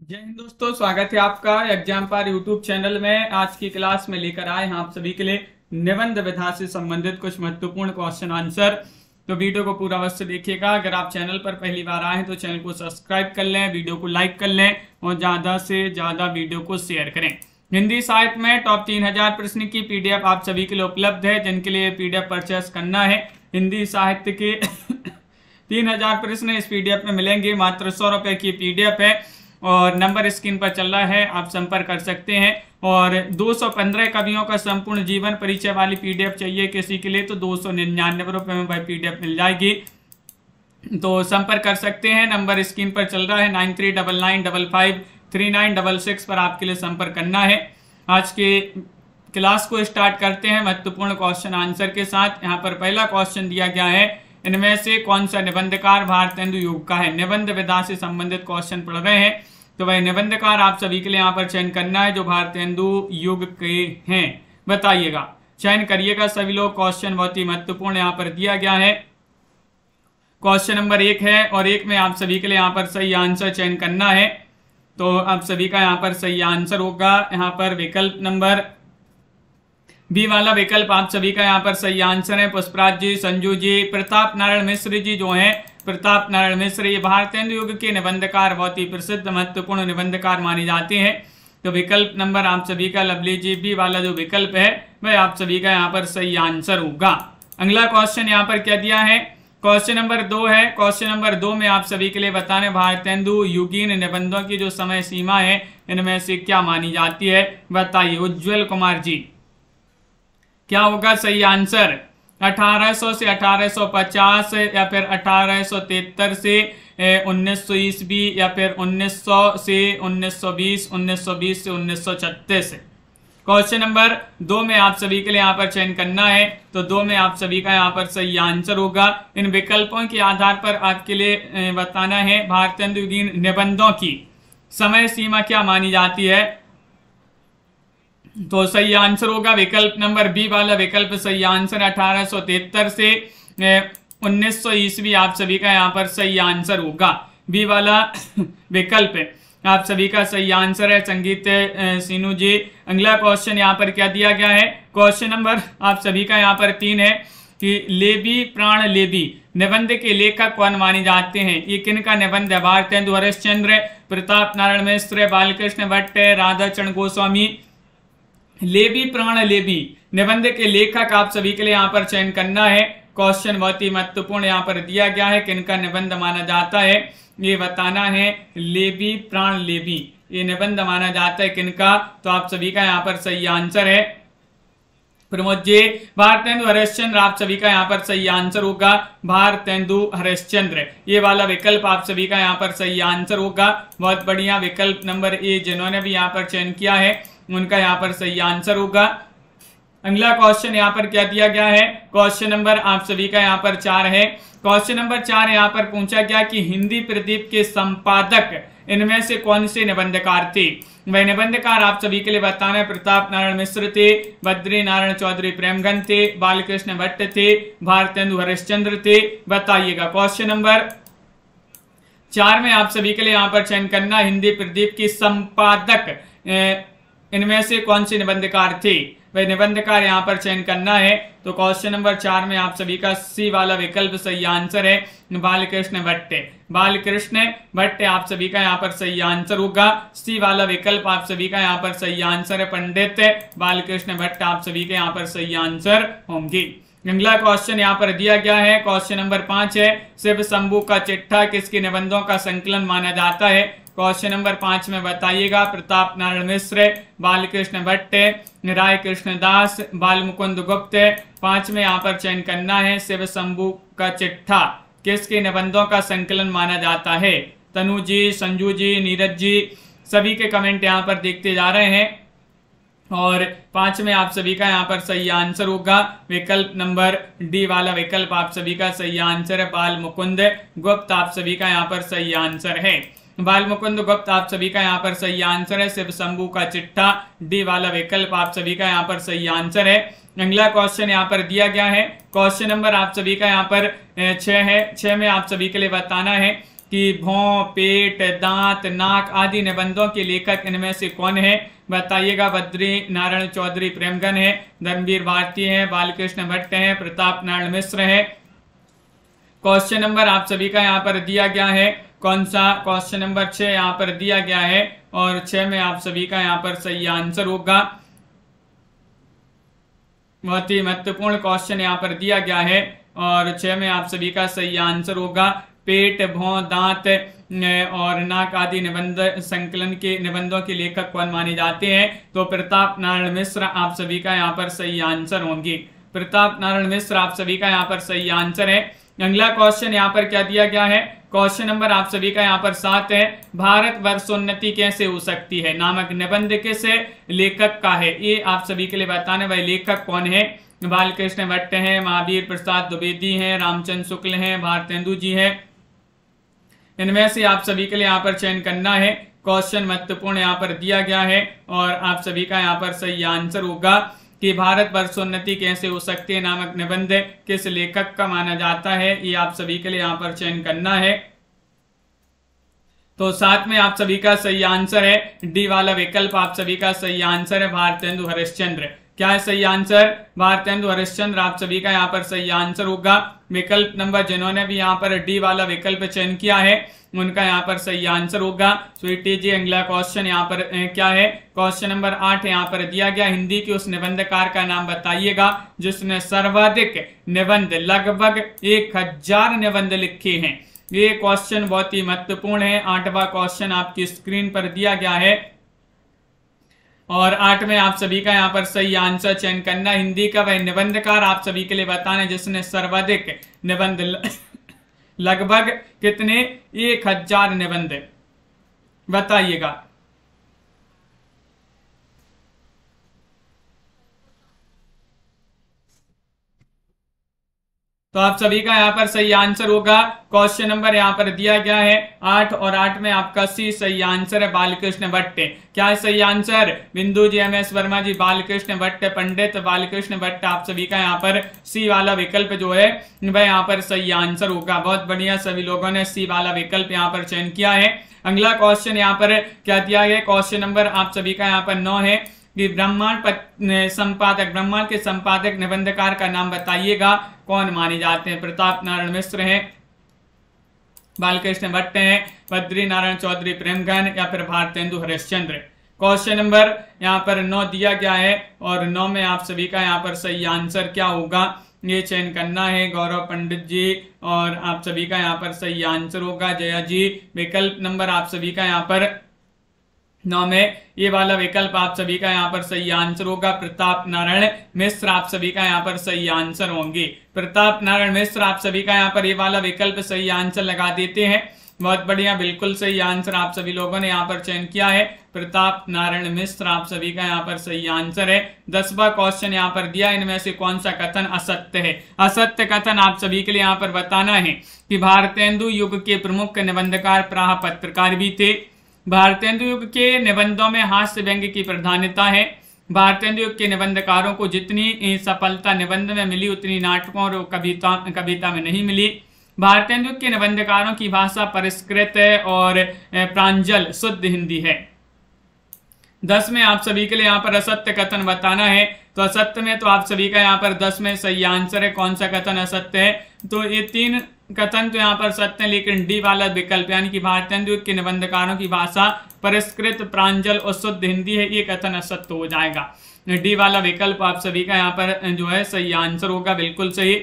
जय हिंद दोस्तों, स्वागत है आपका एग्जाम पार यूट्यूब चैनल में। आज की क्लास में लेकर आए हैं आप सभी के लिए निबंध विधा से संबंधित कुछ महत्वपूर्ण क्वेश्चन आंसर। तो वीडियो को पूरा अवश्य देखिएगा। अगर आप चैनल पर पहली बार आए हैं तो चैनल को सब्सक्राइब कर लें, वीडियो को लाइक कर लें और ज्यादा से ज्यादा वीडियो को शेयर करें। हिंदी साहित्य में टॉप 3000 प्रश्न की पीडीएफ आप सभी के लिए उपलब्ध है, जिनके लिए पीडीएफ परचेस करना है। हिंदी साहित्य के 3000 प्रश्न इस पीडीएफ में मिलेंगे। मात्र 100 रुपए की पीडीएफ है और नंबर स्क्रीन पर चल रहा है, आप संपर्क कर सकते हैं। और 215 कवियों का संपूर्ण जीवन परिचय वाली पीडीएफ चाहिए किसी के लिए तो 299 रुपए में भाई पीडीएफ मिल जाएगी। तो संपर्क कर सकते हैं, नंबर स्क्रीन पर चल रहा है 9399553966 पर आपके लिए संपर्क करना है। आज के क्लास को स्टार्ट करते हैं महत्वपूर्ण क्वेश्चन आंसर के साथ। यहाँ पर पहला क्वेश्चन दिया गया है, इनमें से कौन सा निबंधकार भारतेंदु युग का है। निबंध विधा से संबंधित क्वेश्चन पढ़ रहे हैं, तो वह निबंधकार आप सभी के लिए यहाँ पर चयन करना है जो भारतेंदु युग के हैं। बताइएगा, चयन करिएगा सभी लोग। क्वेश्चन बहुत ही महत्वपूर्ण यहाँ पर दिया गया है। क्वेश्चन नंबर 1 है और 1 में आप सभी के लिए यहाँ पर सही आंसर चयन करना है। तो आप सभी का यहाँ पर सही आंसर होगा यहाँ पर विकल्प नंबर बी वाला विकल्प आप सभी का यहाँ पर सही आंसर है। पुष्पराज जी, संजू जी, प्रताप नारायण मिश्र जी जो हैं, प्रताप नारायण मिश्र ये भारतेंदु युग के निबंधकार, बहुत ही प्रसिद्ध महत्वपूर्ण निबंधकार माने जाते हैं। तो विकल्प नंबर आप सभी का लवली जी बी वाला जो विकल्प है वह आप सभी का यहाँ पर सही आंसर होगा। अगला क्वेश्चन यहाँ पर क्या दिया है, क्वेश्चन नंबर 2 है। क्वेश्चन नंबर 2 में आप सभी के लिए बताने भारतेंदु युगीन निबंधों की जो समय सीमा है इनमें से क्या मानी जाती है। बताइए उज्ज्वल कुमार जी, क्या होगा सही आंसर। 1800 से 1850 या फिर 1873 से 1900 ईस्वी या फिर 1900 से 1920, 1920 से 1936। क्वेश्चन नंबर 2 में आप सभी के लिए यहाँ पर चयन करना है। तो 2 में आप सभी का यहाँ पर सही आंसर होगा। इन विकल्पों के आधार पर आपके लिए बताना है भारतेंदु युगीन निबंधों की समय सीमा क्या मानी जाती है। तो सही आंसर होगा विकल्प नंबर बी वाला विकल्प सही आंसर। 1873 से 1900 ईस्वी आप सभी का यहाँ पर सही आंसर होगा। बी वाला विकल्प आप सभी का सही आंसर है। संगीत सीनू जी, अगला क्वेश्चन यहाँ पर क्या दिया गया है। क्वेश्चन नंबर आप सभी का यहाँ पर 3 है कि लेबी प्राण लेबी निबंध के लेखक कौन माने जाते हैं। ये किनका निबंध है। भारतेंदु हरिश्चंद्र, प्रताप नारायण मिश्र, बालकृष्ण भट्ट, राधाचरण गोस्वामी। लेबी प्राण लेबी निबंध के लेखक आप सभी के लिए यहाँ पर चयन करना है। क्वेश्चन बहुत ही महत्वपूर्ण यहाँ पर दिया गया है, किनका निबंध माना जाता है ये बताना है। लेबी प्राण लेबी ये निबंध माना जाता है किनका, तो आप सभी का यहाँ पर सही आंसर है। प्रमोद जी, भारतेंदु हरिश्चंद्र आप सभी का यहाँ पर सही आंसर होगा। भारतेंदु हरिश्चंद्र ये वाला विकल्प आप सभी का यहाँ पर सही आंसर होगा। बहुत बढ़िया, विकल्प नंबर ए जिन्होंने भी यहाँ पर चयन किया है उनका यहाँ पर सही आंसर होगा। अगला क्वेश्चन यहाँ पर क्या दिया गया है। क्वेश्चन नंबर आप सभी का यहाँ पर 4 है। क्वेश्चन नंबर 4 यहाँ पर पूछा गया कि हिंदी प्रदीप के संपादक इनमें से कौन से निबंधकार थे। वह निबंधकार आप सभी के लिए बताना है। प्रताप नारायण मिश्र थे, बद्री नारायण चौधरी प्रेमगन थे, बालकृष्ण भट्ट थे, भारतेंदु हरिश्चंद्र थे। बताइएगा, क्वेश्चन नंबर 4 में आप सभी के लिए यहाँ पर चयन करना हिंदी प्रदीप के संपादक इनमें से कौन से निबंधकार थे। वह निबंधकार यहाँ पर चयन करना है। तो क्वेश्चन नंबर 4 में आप सभी का सी वाला विकल्प सही आंसर है। बालकृष्ण भट्ट, बालकृष्ण भट्ट आप सभी का यहाँ पर सही आंसर होगा। सी वाला विकल्प आप सभी का यहाँ पर सही आंसर है। पंडित बालकृष्ण भट्ट आप सभी के यहाँ पर सही आंसर होंगे। अगला क्वेश्चन यहाँ पर दिया गया है। क्वेश्चन नंबर 5 है, शिव शंभू का चिट्ठा किसके निबंधों का संकलन माना जाता है। क्वेश्चन नंबर 5 में बताइएगा। प्रताप नारायण मिश्र, बालकृष्ण भट्ट, राय कृष्णदास, बाल मुकुंद गुप्त। 5 में यहाँ पर चयन करना है शिव शंभू का चिट्ठा किसके निबंधों का संकलन माना जाता है। तनु जी, संजू जी, नीरज जी सभी के कमेंट यहाँ पर देखते जा रहे हैं और 5 में आप सभी का यहाँ पर सही आंसर होगा। विकल्प नंबर डी वाला विकल्प आप सभी का सही आंसर है। बाल मुकुंद गुप्त आप सभी का यहाँ पर सही आंसर है। बाल मुकुंद गुप्त आप सभी का यहाँ पर सही आंसर है। शिव शंभू का चिट्ठा डी वाला विकल्प आप सभी का यहाँ पर सही आंसर है। अगला क्वेश्चन यहाँ पर दिया गया है। क्वेश्चन नंबर आप सभी का यहाँ पर 6 है। 6 में आप सभी के लिए बताना है कि भौं, पेट, दांत, नाक आदि निबंधों के लेखक इनमें से कौन है? बताइएगा। बद्री नारायण चौधरी प्रेमगन है, धर्मवीर भारती है, बालकृष्ण भट्ट है, प्रताप नारायण मिश्र है। क्वेश्चन नंबर आप सभी का यहाँ पर दिया गया है, कौन सा? क्वेश्चन नंबर 6 यहाँ पर दिया गया है और 6 में आप सभी का यहाँ पर सही आंसर होगा। बहुत ही महत्वपूर्ण क्वेश्चन यहाँ पर दिया गया है और 6 में आप सभी का सही आंसर होगा। पेट, भौं, दांत और नाक आदि निबंध संकलन के निबंधों के लेखक कौन माने जाते हैं? तो प्रताप नारायण मिश्र आप सभी का यहाँ पर सही आंसर होंगे। प्रताप नारायण मिश्र आप सभी का यहाँ पर सही आंसर है। अगला क्वेश्चन यहाँ पर क्या दिया गया है? क्वेश्चन नंबर आप सभी का यहाँ पर 7 है। भारत वर्षोन्नति कैसे हो सकती है नामक निबंध किस लेखक का है? ये आप सभी के लिए बताने वाले लेखक कौन है? बालकृष्ण भट्ट है, महावीर प्रसाद द्विवेदी है, रामचंद्र शुक्ल है, भारतेंदु जी है। इनमें से आप सभी के लिए यहाँ पर चयन करना है। क्वेश्चन महत्वपूर्ण यहाँ पर दिया गया है और आप सभी का यहाँ पर सही आंसर होगा कि भारत वर्षोन्नति कैसे हो सकती है नामक निबंध किस लेखक का माना जाता है, ये आप सभी के लिए यहाँ पर चयन करना है। तो 7 में आप सभी का सही आंसर है डी वाला विकल्प, आप सभी का सही आंसर है भारतेंदु हरिश्चंद्र। क्या है सही आंसर? भारतेंदु हरिश्चंद्र आप सभी का यहाँ पर सही आंसर होगा। विकल्प नंबर जिन्होंने भी यहाँ पर डी वाला विकल्प चयन किया है उनका यहाँ पर सही आंसर होगा। स्वीटी जी अगला क्वेश्चन यहाँ पर क्या है? क्वेश्चन नंबर 8 यहाँ पर दिया गया, हिंदी के उस निबंधकार का नाम बताइएगा जिसने सर्वाधिक निबंध लगभग 1000 निबंध लिखे हैं। ये क्वेश्चन बहुत ही महत्वपूर्ण है। 8वां क्वेश्चन आपकी स्क्रीन पर दिया गया है और 8 में आप सभी का यहाँ पर सही आंसर चयन करना। हिंदी का वह निबंधकार आप सभी के लिए बताना जिसने सर्वाधिक निबंध लगभग कितने? 1000 निबंध बताइएगा। तो आप सभी का यहाँ पर सही आंसर होगा। क्वेश्चन नंबर यहाँ पर दिया गया है 8 और 8 में आपका सी सही आंसर है बालकृष्ण भट्ट। क्या है सही आंसर? बिंदु जी, एम एस वर्मा जी, बालकृष्ण भट्ट, पंडित बालकृष्ण भट्ट, आप सभी का यहाँ पर सी वाला विकल्प जो है वह यहाँ पर सही आंसर होगा। बहुत बढ़िया, सभी लोगों ने सी वाला विकल्प यहाँ पर चयन किया है। अगला क्वेश्चन यहाँ पर क्या दिया गया? क्वेश्चन नंबर आप सभी का यहाँ पर 9 है कि ब्रह्मांड के संपादक निबंधकार का नाम बताइएगा, कौन माने जाते हैं? प्रताप नारायण मिश्र हैं, बालकृष्ण भट्ट हैं, बद्री नारायण चौधरी प्रेमगन या फिर भारतेंदु हरिश्चंद्र। क्वेश्चन नंबर यहाँ पर 9 दिया गया है और 9 में आप सभी का यहाँ पर सही आंसर क्या होगा ये चयन करना है। गौरव पंडित जी और आप सभी का यहाँ पर सही आंसर होगा जया जी। विकल्प नंबर आप सभी का यहाँ पर 9 में ये वाला विकल्प आप सभी का यहाँ पर सही आंसर होगा। प्रताप नारायण मिश्र आप सभी का यहाँ पर सही आंसर होंगे। प्रताप नारायण मिश्र आप सभी का यहाँ पर ये वाला विकल्प सही आंसर लगा देते हैं। बहुत बढ़िया, बिल्कुल सही आंसर आप सभी लोगों ने यहाँ पर चयन किया है। प्रताप नारायण मिश्र आप सभी का यहाँ पर सही आंसर है। 10वां क्वेश्चन यहाँ पर दिया, इनमें से कौन सा कथन असत्य है? असत्य कथन आप सभी के लिए यहाँ पर बताना है कि भारतेंदु युग के प्रमुख निबंधकार प्राह पत्रकार भी थे। भारतेंदु युग के निबंधों में हास्य व्यंग्य की प्रधानता है। भारतेंदु युग के निबंधकारों को जितनी सफलता निबंध में मिली उतनी नाटकों और कविता में नहीं मिली। भारतेंदु युग के निबंधकारों की भाषा परिष्कृत और प्रांजल शुद्ध हिंदी है। 10 में आप सभी के लिए यहाँ पर असत्य कथन बताना है। तो असत्य में तो आप सभी का यहाँ पर 10 में सही आंसर है। कौन सा कथन असत्य है? तो ये 3 कथन तो यहाँ पर सत्य है, लेकिन डी वाला विकल्प यानी कि भारतेंदु युग के निबंधकारों की भाषा परिष्कृत प्रांजल और शुद्ध हिंदी है, ये कथन असत्य हो जाएगा। डी वाला विकल्प आप सभी का यहाँ पर जो है सही आंसर होगा, बिल्कुल सही।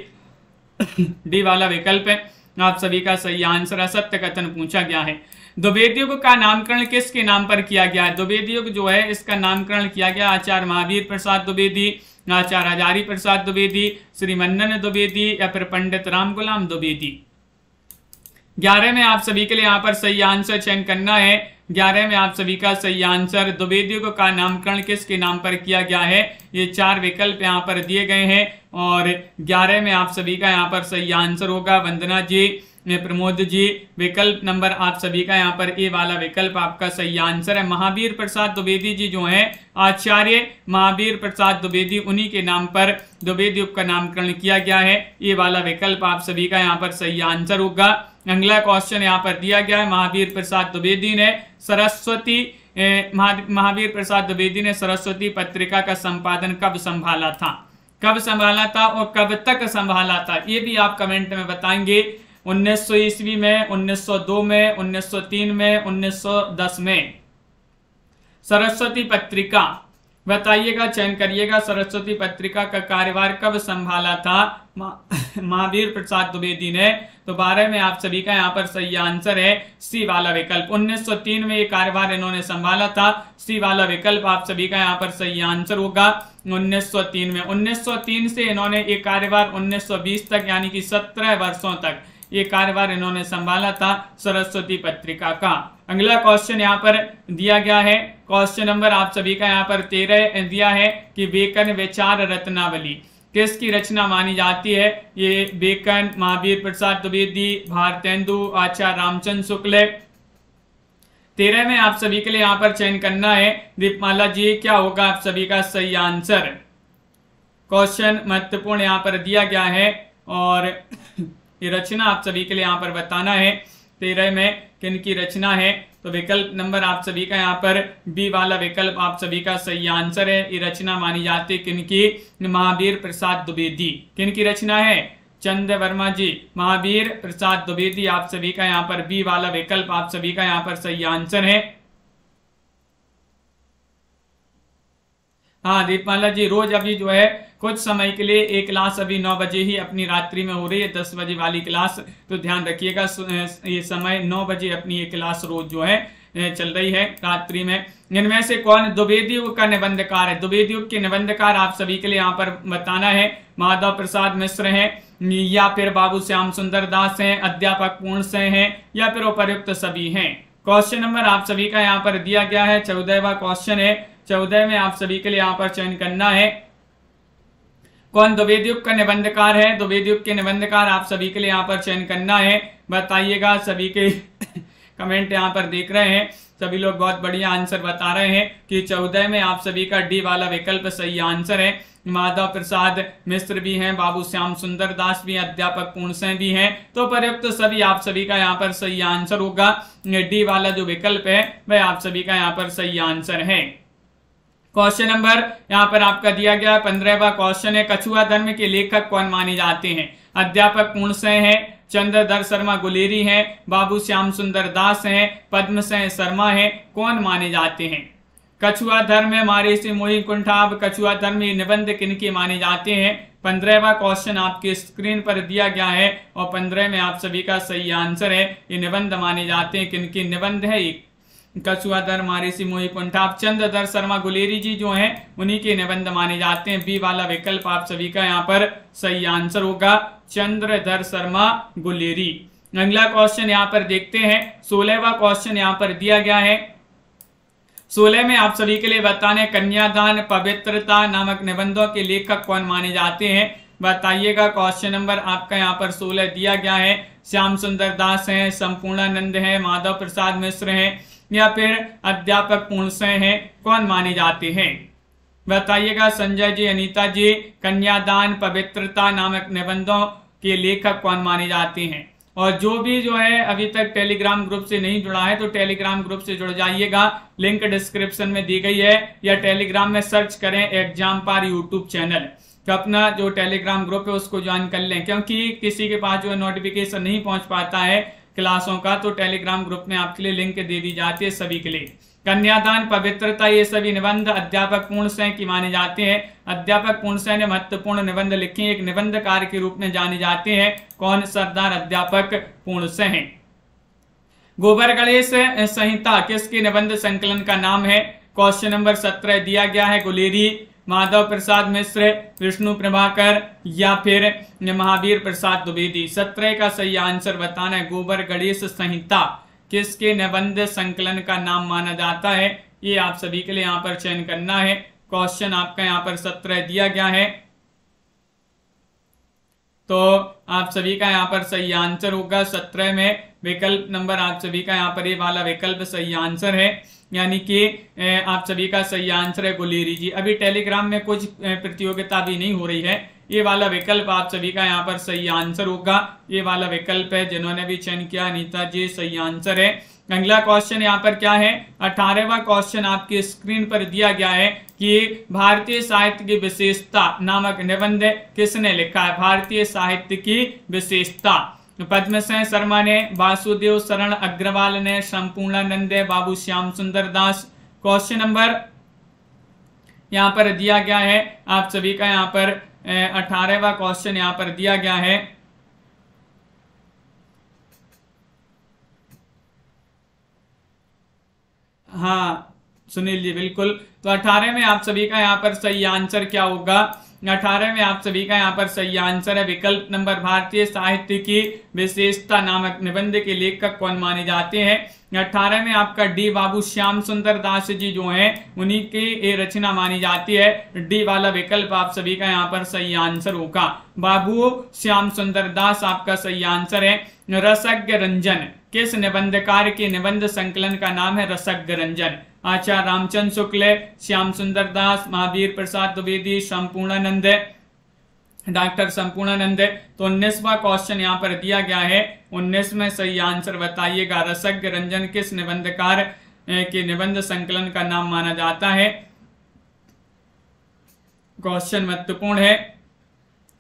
डी वाला विकल्प है आप सभी का सही आंसर। असत्य कथन पूछा गया है। द्विवेदी युग का नामकरण किसके नाम पर किया गया है? द्विवेदी युग जो है इसका नामकरण किया गया आचार्य महावीर प्रसाद द्विवेदी, आचार्य हजारी प्रसाद द्विवेदी, श्री मन्नन द्विवेदी या फिर पंडित राम गुलाम द्विवेदी। 11 में आप सभी के लिए यहाँ पर सही आंसर चयन करना है। 11 में आप सभी का सही आंसर द्विवेदी युग का नामकरण किसके नाम पर किया गया है? ये 4 विकल्प यहाँ पर दिए गए हैं और 11 में आप सभी का यहाँ पर सही आंसर होगा वंदना जी, प्रमोद जी। विकल्प नंबर आप सभी का यहाँ पर ए वाला विकल्प आपका सही आंसर है। महावीर प्रसाद द्विवेदी जी जो हैं आचार्य महावीर प्रसाद द्विवेदी, उन्हीं के नाम पर द्विवेदी उप का नामकरण किया गया है। ये वाला विकल्प आप सभी का यहाँ पर सही आंसर होगा। अगला क्वेश्चन यहाँ पर दिया गया है, महावीर प्रसाद द्विवेदी ने सरस्वती पत्रिका का संपादन कब संभाला था? कब संभाला था और कब तक संभाला था, ये भी आप कमेंट में बताएंगे। 1900 ईस्वी में, 1902 में, 1903 में, 1910 में। सरस्वती पत्रिका बताइएगा, चयन करिएगा। सरस्वती पत्रिका का कार्यभार कब संभाला था महावीर प्रसाद द्विवेदी ने? तो 12 में आप सभी का यहाँ पर सही आंसर है सी वाला विकल्प। 1903 में ये कार्यभार इन्होंने संभाला था। सी वाला विकल्प आप सभी का यहाँ पर सही आंसर होगा 1903 में। 1903 से इन्होंने ये कार्यभार 1920 तक यानी कि 17 वर्षों तक ये कार्यभार इन्होंने संभाला था सरस्वती पत्रिका का। अगला क्वेश्चन यहाँ पर दिया गया है, क्वेश्चन नंबर आप सभी का यहाँ पर 13 दिया है कि बेकन विचार रत्नावली किसकी रचना मानी जाती है? ये बेकन, महावीर प्रसाद द्विवेदी, भारतेंदु, आचार्य रामचंद्र शुक्ल। 13 में आप सभी के लिए यहाँ पर चयन करना है। दीपमाला जी, क्या होगा आप सभी का सही आंसर? क्वेश्चन महत्वपूर्ण यहाँ पर दिया गया है और ये रचना आप सभी के लिए यहाँ पर बताना है 13 में किन की रचना है। तो विकल्प नंबर आप सभी का यहाँ पर बी वाला विकल्प आप सभी का सही आंसर है। ये रचना मानी जाती है किन की? महावीर प्रसाद द्विवेदी। किन की रचना है? चंद्र वर्मा जी। महावीर प्रसाद द्विवेदी आप सभी का यहाँ पर बी वाला विकल्प आप सभी का यहाँ पर सही आंसर है। हाँ दीपमाला जी, रोज अभी जो है कुछ समय के लिए एक क्लास अभी 9 बजे ही अपनी रात्रि में हो रही है, 10 बजे वाली क्लास, तो ध्यान रखिएगा। ये समय 9 बजे अपनी ये क्लास रोज जो है चल रही है रात्रि में। इनमें से कौन द्विवेदी युग का निबंधकार है? द्विवेदी युग के निबंधकार आप सभी के लिए यहाँ पर बताना है। माधव प्रसाद मिश्र हैं या फिर बाबू श्याम सुंदर दास हैं, अध्यापक पूर्ण सिंह हैं या फिर उपर्युक्त सभी हैं। क्वेश्चन नंबर आप सभी का यहाँ पर दिया गया है 14वां क्वेश्चन है। 14 में आप सभी के लिए यहाँ पर चयन करना है कौन द्विवेदी युग का निबंधकार है? द्विवेदी युग के निबंधकार आप सभी के लिए यहाँ पर चयन करना है, बताइएगा। सभी के कमेंट यहाँ पर देख रहे हैं, सभी लोग बहुत बढ़िया आंसर बता रहे हैं कि 14 में आप सभी का डी वाला विकल्प सही आंसर है। माधव प्रसाद मिश्र भी हैं, बाबू श्याम सुंदर दास भी हैं, अध्यापक पूर्ण सिंह भी हैं, तो पर्याप्त सभी आप सभी का यहाँ पर सही आंसर होगा। डी वाला जो विकल्प है वह आप सभी का यहाँ पर सही आंसर है। क्वेश्चन नंबर यहाँ पर आपका दिया गया 15वां क्वेश्चन है, कछुआ धर्म के लेखक कौन माने जाते हैं? अध्यापक पूर्ण सिंह है, चंद्रधर शर्मा गुलेरी हैं, बाबू श्याम सुंदर दास हैं, पद्म सिंह शर्मा हैं, कौन माने जाते हैं? कछुआ धर्म है महर्षि मोहि कुंठाभ। कछुआ धर्म ये निबंध किनके माने जाते हैं? 15वां क्वेश्चन आपके स्क्रीन पर दिया गया है और 15 में आप सभी का सही आंसर है। ये निबंध माने जाते हैं किनके निबंध है? कछुआधर महर्षि मोहि कुंठाभ। चंद्रधर शर्मा गुलेरी जी जो हैं उन्हीं के निबंध माने जाते हैं। बी वाला विकल्प आप सभी का यहाँ पर सही आंसर होगा, चंद्रधर शर्मा गुलेरी। अगला क्वेश्चन यहाँ पर देखते हैं, 16वां क्वेश्चन यहाँ पर दिया गया है। 16 में आप सभी के लिए बताने कन्यादान पवित्रता नामक निबंधों के लेखक कौन माने जाते हैं? बताइएगा। क्वेश्चन नंबर आपका यहाँ पर 16 दिया गया है। श्याम सुंदर दास हैं, संपूर्णानंद हैं, माधव प्रसाद मिश्र हैं या फिर अध्यापक पूर्ण सिंह हैं, कौन माने जाते हैं? बताइएगा। संजय जी, अनीता जी, कन्यादान पवित्रता नामक निबंधों के लेखक कौन माने जाते हैं? और जो भी जो है अभी तक टेलीग्राम ग्रुप से नहीं जुड़ा है तो टेलीग्राम ग्रुप से जुड़ जाइएगा, लिंक डिस्क्रिप्शन में दी गई है, या टेलीग्राम में सर्च करें एग्जामपार यूट्यूब चैनल, तो अपना जो टेलीग्राम ग्रुप है उसको ज्वाइन कर लें, क्योंकि किसी के पास जो है नोटिफिकेशन नहीं पहुंच पाता है क्लासों का, तो टेलीग्राम ग्रुप में आपके लिए लिंक दे दी जाती है सभी के लिए। कन्यादान पवित्रता ये सभी निबंध अध्यापक पूर्ण सिंह की माने जाते हैं। अध्यापक पूर्ण सिंह ने महत्वपूर्ण निबंध लिखे, एक निबंधकार के रूप में जाने जाते हैं। कौन? सरदार अध्यापक पूर्ण सिंह। गोबर गणेश संहिता किसके निबंध संकलन का नाम है? क्वेश्चन नंबर 17 दिया गया है। गुलेरी, माधव प्रसाद मिश्र, विष्णु प्रभाकर या फिर महावीर प्रसाद द्विवेदी। 17 का सही आंसर बताना है। गोबर गणेश संहिता किसके निबंध संकलन का नाम माना जाता है? ये आप सभी के लिए यहाँ पर चयन करना है। क्वेश्चन आपका यहाँ पर 17 दिया गया है। तो आप सभी का यहाँ पर सही आंसर होगा 17 में विकल्प नंबर आप सभी का यहाँ पर ये वाला विकल्प सही आंसर है, यानी कि आप सभी का सही आंसर है गुलेरी जी। अभी टेलीग्राम में कुछ प्रतियोगिता भी नहीं हो रही है, ये वाला विकल्प आप सभी का यहाँ पर सही आंसर होगा, ये वाला विकल्प है। जिन्होंने भी चयन किया अनीता जी सही आंसर है। अगला क्वेश्चन यहाँ पर क्या है, 18वां क्वेश्चन आपकी स्क्रीन पर दिया गया है कि भारतीय साहित्य की विशेषता नामक निबंध किसने लिखा है। भारतीय साहित्य की विशेषता पद्मसेन शर्मा ने, वासुदेव शरण अग्रवाल ने, संपूर्णानंद, बाबू श्याम सुंदर दास। क्वेश्चन नंबर यहाँ पर दिया गया है आप सभी का यहाँ पर 18वां क्वेश्चन यहाँ पर दिया गया है। हाँ सुनील जी बिल्कुल। तो 18 में आप सभी का यहाँ पर सही आंसर क्या होगा, 18 में आप सभी का यहाँ पर सही आंसर है विकल्प नंबर भारतीय साहित्य की विशेषता नामक निबंध के लेखक कौन माने जाते हैं। 18 में आपका डी बाबू श्याम सुंदर दास जी जो हैं उन्हीं की ये रचना मानी जाती है। डी वाला विकल्प आप सभी का यहाँ पर सही आंसर होगा, बाबू श्याम सुंदर दास आपका सही आंसर है। रसज्ञ रंजन किस निबंधकार के निबंध संकलन का नाम है रसज्ञ रंजन। आचार्य रामचंद्र शुक्ल, श्याम सुंदर दास, महावीर प्रसाद द्विवेदी, संपूर्णानंद, डॉक्टर संपूर्णानंद। तो 19वां क्वेश्चन यहाँ पर दिया गया है, 19 में सही आंसर बताइएगा। रसज्ञ रंजन किस निबंधकार के निबंध संकलन का नाम माना जाता है। क्वेश्चन महत्वपूर्ण है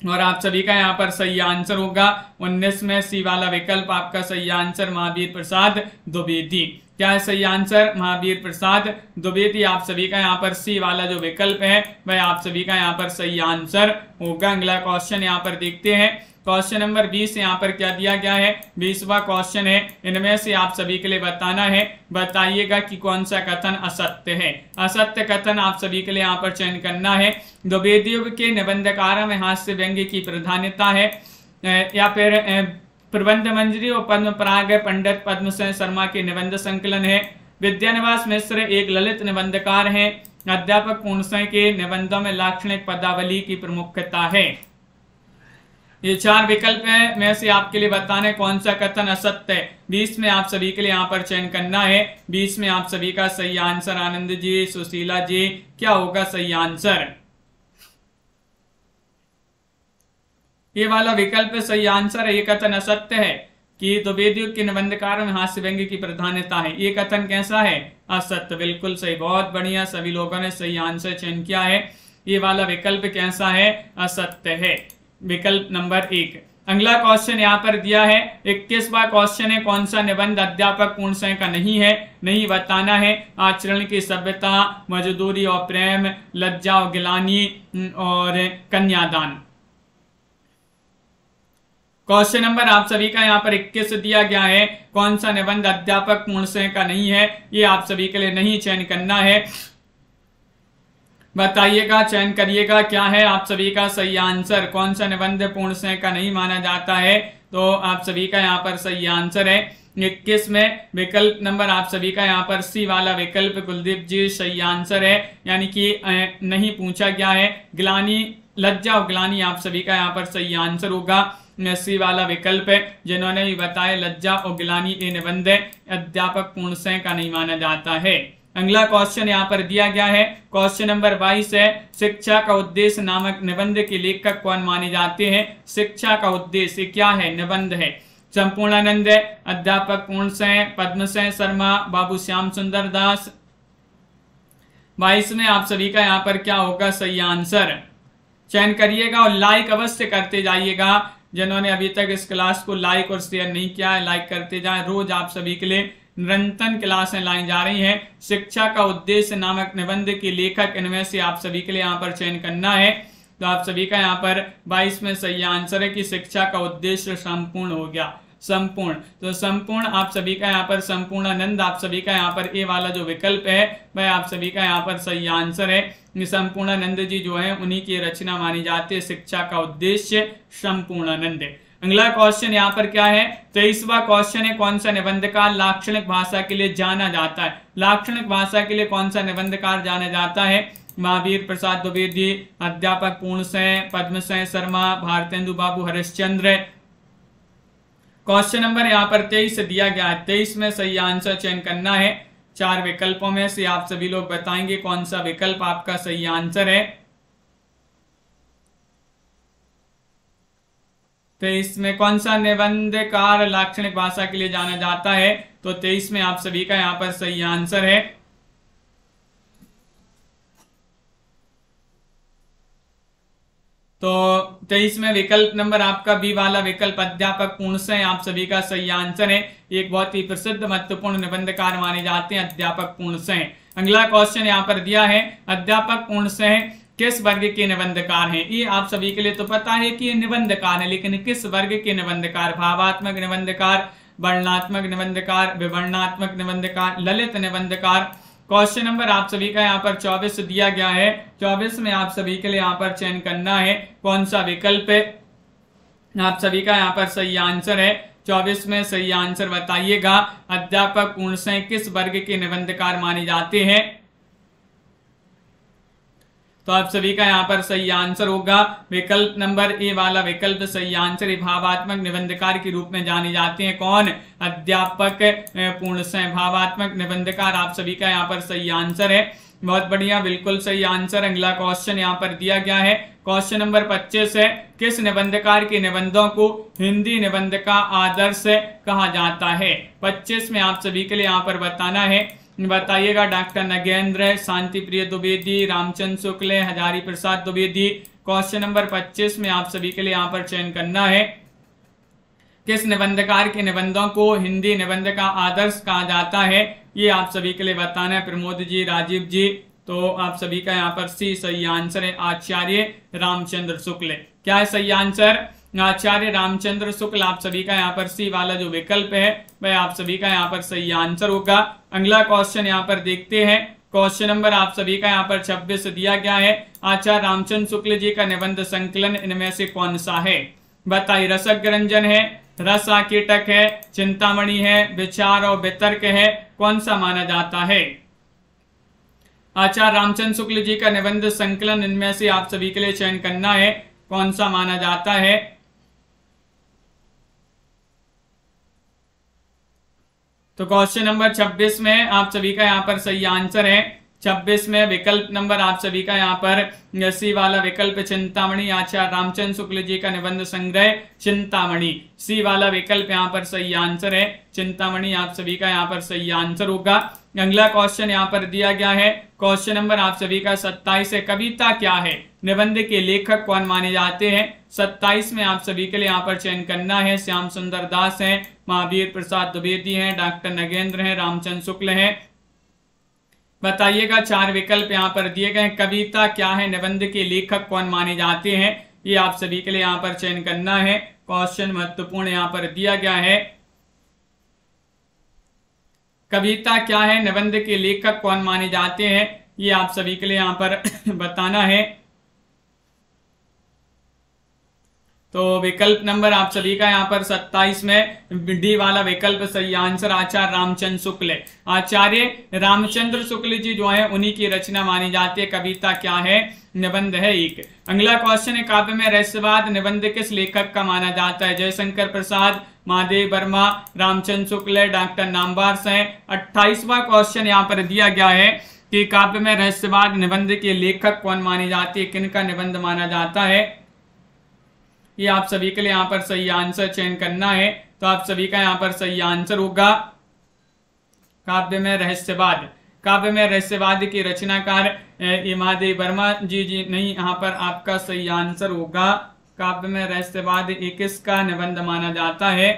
और आप सभी का यहाँ पर सही आंसर होगा 19 में सी वाला विकल्प आपका सही आंसर महावीर प्रसाद द्विवेदी। क्या है सही आंसर, महावीर प्रसाद द्विवेदी। आप सभी का यहाँ पर सी वाला जो विकल्प है वह आप सभी का यहाँ पर सही आंसर होगा। अगला क्वेश्चन यहाँ पर देखते हैं। क्वेश्चन नंबर 20 यहाँ पर क्या दिया गया है, 20वां क्वेश्चन है। इनमें से आप सभी के लिए बताना है, बताइएगा कि कौन सा कथन असत्य है। असत्य कथन आप सभी के लिए यहाँ पर चयन करना है। द्विवेदी युग के निबंधकारों में हास्य व्यंग्य की प्रधानता है, या फिर प्रबंध मंजरी और पद्म पराग पंडित पद्मसेन शर्मा के निबंध संकलन है। विद्यानिवास मिश्र एक ललित निबंधकार हैं। अध्यापक पूर्णसेन के निबंधों में लाक्षणिक पदावली की प्रमुखता है। ये 4 विकल्प हैं, में से आपके लिए बताने कौन सा कथन असत्य है। 20 में आप सभी के लिए यहाँ पर चयन करना है। 20 में आप सभी का सही आंसर आनंद जी, सुशीला जी, क्या होगा सही आंसर। ये वाला विकल्प सही आंसर है। ये कथन असत्य है कि द्विवेदी युग के निबंधकारों में हास्य व्यंग्य की प्रधानता है। ये कथन कैसा है, असत्य। बिल्कुल सही, बहुत बढ़िया, सभी लोगों ने सही आंसर चयन किया है। ये वाला विकल्प कैसा है, असत्य है, विकल्प नंबर 1। अगला क्वेश्चन यहाँ पर दिया है 21वां क्वेश्चन है, कौन सा निबंध अध्यापक पूर्णसेन का नहीं है, नहीं बताना है। आचरण की सभ्यता, मजदूरी और प्रेम, लज्जा और गिलानी और कन्यादान। क्वेश्चन नंबर आप सभी का यहाँ पर 21 दिया गया है, कौन सा निबंध अध्यापक पूर्णसेन का नहीं है। ये आप सभी के लिए नहीं चयन करना है, बताइएगा, चयन करिएगा क्या है आप सभी का सही आंसर। कौन सा निबंध पूर्णसेन का नहीं माना जाता है, तो आप सभी का यहाँ पर सही आंसर है 21 में विकल्प नंबर आप सभी का यहाँ पर सी वाला विकल्प कुलदीप जी सही आंसर है, यानी कि नहीं पूछा गया है। गिलानी, लज्जा और गिलानी आप सभी का यहाँ पर सही आंसर होगा, सी वाला विकल्प है। जिन्होंने भी बताया लज्जा और गिलानी ये निबंध अध्यापक पूर्णसेन का नहीं माना जाता है। अगला क्वेश्चन यहाँ पर दिया गया है, क्वेश्चन नंबर 22 है। शिक्षा का उद्देश्य नामक निबंध के लेखक कौन माने जाते हैं। शिक्षा का उद्देश्य क्या है, निबंध है। संपूर्णानंद, अध्यापक पूर्णसेन, पद्मसेन शर्मा, बाबू श्याम सुंदर दास। 22 में आप सभी का यहाँ पर क्या होगा सही आंसर, चयन करिएगा और लाइक अवश्य करते जाइएगा। जिन्होंने अभी तक इस क्लास को लाइक और शेयर नहीं किया है, लाइक करते जाएं। रोज आप सभी के लिए निरंतर क्लासें लाई जा रही हैं। शिक्षा का उद्देश्य नामक निबंध के लेखक, इनमें से आप सभी के लिए यहाँ पर चयन करना है। तो आप सभी का यहाँ पर 22 में सही आंसर है कि शिक्षा का उद्देश्य संपूर्ण हो गया, संपूर्ण। तो संपूर्ण आप सभी का यहाँ पर संपूर्णानंद, आप सभी का यहाँ पर ए वाला जो विकल्प है वह आप सभी का यहाँ पर सही आंसर है। संपूर्णानंद जी जो है उन्हीं की रचना मानी जाती है, शिक्षा का उद्देश्य संपूर्णानंद। अगला क्वेश्चन यहाँ पर क्या है, 23वां क्वेश्चन है। कौन सा निबंधकार लाक्षणिक भाषा के लिए जाना जाता है। लाक्षणिक भाषा के लिए कौन सा निबंधकार जाना जाता है, महावीर प्रसाद द्विवेदी, अध्यापक पूर्ण सेन, पद्मसेन शर्मा, भारतेंदु बाबू हरिश्चंद्र। क्वेश्चन नंबर यहाँ पर 23 दिया गया है, 23 में सही आंसर चयन करना है। 4 विकल्पों में से आप सभी लोग बताएंगे कौन सा विकल्प आपका सही आंसर है। 23 में कौन सा निबंधकार लाक्षणिक भाषा के लिए जाना जाता है? तो 23 में आप सभी का यहाँ पर सही आंसर है। तो 23 में विकल्प नंबर आपका बी वाला विकल्प अध्यापक पूर्ण सेन आप सभी का सही आंसर है। एक बहुत ही प्रसिद्ध महत्वपूर्ण निबंधकार माने जाते हैं अध्यापक पूर्ण सेन। अगला क्वेश्चन यहाँ पर दिया है, अध्यापक पूर्ण सेन किस वर्ग के निबंधकार हैं? ये आप सभी के लिए तो पता है कि ये निबंधकार है, लेकिन किस वर्ग के निबंधकार? भावात्मक निबंधकार, वर्णनात्मक निबंधकार, विवरणात्मक निबंधकार, ललित निबंधकार। क्वेश्चन नंबर आप सभी का यहाँ पर 24 दिया गया है। 24 में आप सभी के लिए यहाँ पर चयन करना है कौन सा विकल्प है आप सभी का यहाँ पर सही आंसर है। 24 में सही आंसर बताइएगा। अध्यापक पूर्ण सेन किस वर्ग के निबंधकार माने जाते हैं? तो आप सभी का यहाँ पर सही आंसर होगा विकल्प नंबर ए वाला विकल्प सही आंसर। भावात्मक निबंधकार के रूप में जाने जाते हैं कौन? अध्यापक पूर्ण सेन। भावात्मक निबंधकार आप सभी का यहाँ पर सही आंसर है। बहुत बढ़िया, बिल्कुल सही आंसर। अगला क्वेश्चन यहाँ पर दिया गया है, क्वेश्चन नंबर 25 है, किस निबंधकार के निबंधों को हिंदी निबंध का आदर्श कहा जाता है? 25 में आप सभी के लिए यहाँ पर बताना है, बताइएगा। डॉक्टर नगेंद्र, शांति प्रिय द्विवेदी, रामचंद्र शुक्ल, हजारी प्रसाद द्विवेदी। क्वेश्चन नंबर 25 में आप सभी के लिए यहाँ पर चयन करना है, किस निबंधकार के निबंधों को हिंदी निबंध का आदर्श कहा जाता है? ये आप सभी के लिए बताना है। प्रमोद जी, राजीव जी। तो आप सभी का यहाँ पर सी सही आंसर है, आचार्य रामचंद्र शुक्ल। क्या है सही आंसर? आचार्य रामचंद्र शुक्ल। आप सभी का यहाँ पर सी वाला जो विकल्प है वह आप सभी का यहाँ पर सही आंसर होगा। अगला क्वेश्चन यहाँ पर देखते हैं, क्वेश्चन नंबर आप सभी का यहाँ पर 26 दिया गया है, आचार्य रामचंद्र शुक्ल जी का निबंध संकलन इनमें से कौन सा है? बताइए। रसज्ञरंजन है, रस आकीटक है, चिंतामणि है, विचार और वितर्क है, कौन सा माना जाता है? आचार्य रामचंद्र शुक्ल जी का निबंध संकलन इनमें से आप सभी के लिए चयन करना है, कौन सा माना जाता है? तो क्वेश्चन नंबर 26 में आप सभी का यहाँ पर सही आंसर है। 26 में विकल्प नंबर आप सभी का यहाँ पर सी वाला विकल्प चिंतामणि। आचार्य रामचंद्र शुक्ल जी का निबंध संग्रह चिंतामणि, सी वाला विकल्प यहाँ पर सही आंसर है। चिंतामणि आप सभी का यहाँ पर सही आंसर होगा। अगला क्वेश्चन यहाँ पर दिया गया है, क्वेश्चन नंबर आप सभी का 27 है, कविता क्या है? निबंध के लेखक कौन माने जाते हैं? 27 में आप सभी के लिए यहाँ पर चयन करना है, श्याम सुंदर दास हैं, महावीर प्रसाद द्विवेदी हैं, डॉक्टर नगेंद्र हैं, रामचंद्र शुक्ल हैं। बताइएगा। 4 विकल्प यहाँ पर दिए गए हैं। कविता क्या है? निबंध के लेखक कौन माने जाते हैं? ये आप सभी के लिए यहाँ पर चयन करना है। क्वेश्चन महत्वपूर्ण यहाँ पर दिया गया है, कविता क्या है? निबंध के लेखक कौन माने जाते हैं? ये आप सभी के लिए यहाँ पर बताना है। तो विकल्प नंबर आप सभी का यहाँ पर 27 में डी वाला विकल्प सही आंसर, आचार्य रामचंद्र शुक्ल। आचार्य रामचंद्र शुक्ल जी जो है उन्हीं की रचना मानी जाती है। कविता क्या है? निबंध है एक। अगला क्वेश्चन है, काव्य में रहस्यवाद निबंध किस लेखक का माना जाता है? जयशंकर प्रसाद, महादेव वर्मा, रामचंद्र शुक्ल, डॉक्टर नामवर सेन। 28वां क्वेश्चन यहाँ पर दिया गया है कि काव्य में रहस्यवाद निबंध के लेखक कौन मानी जाती है, किनका निबंध माना जाता है? ये आप सभी के लिए यहाँ पर सही आंसर चयन करना है। तो आप सभी का यहाँ पर सही आंसर होगा काव्य में रहस्यवाद। काव्य में रहस्यवाद की रचनाकार महादेव वर्मा जी नहीं, यहाँ पर आपका सही आंसर होगा काव्य में रहस्यवाद किसका निबंध माना जाता है?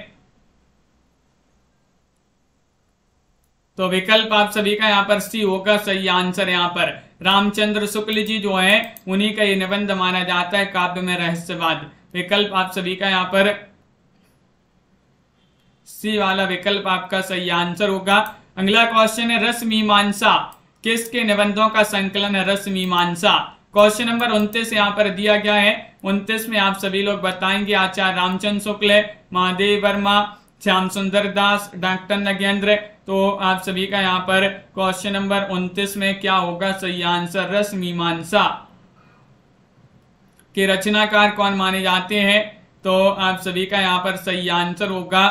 तो विकल्प आप सभी का यहाँ पर सी होगा सही आंसर। यहाँ पर रामचंद्र शुक्ल जी जो है उन्हीं का ये निबंध माना जाता है काव्य में रहस्यवाद। विकल्प आप सभी का यहाँ पर सी वाला विकल्प आपका सही आंसर होगा। अगला क्वेश्चन है, रस मीमांसा किसके निबंधों का संकलन है? रस मीमांसा। क्वेश्चन नंबर 29 यहाँ पर दिया गया है। 29 में आप सभी लोग बताएंगे, आचार्य रामचंद्र शुक्ल, महादेव वर्मा, श्याम सुंदर दास, डॉक्टर नगेंद्र। तो आप सभी का यहाँ पर क्वेश्चन नंबर 29 में क्या होगा सही आंसर, रस मीमांसा के रचनाकार कौन माने जाते हैं? तो आप सभी का यहाँ पर सही आंसर होगा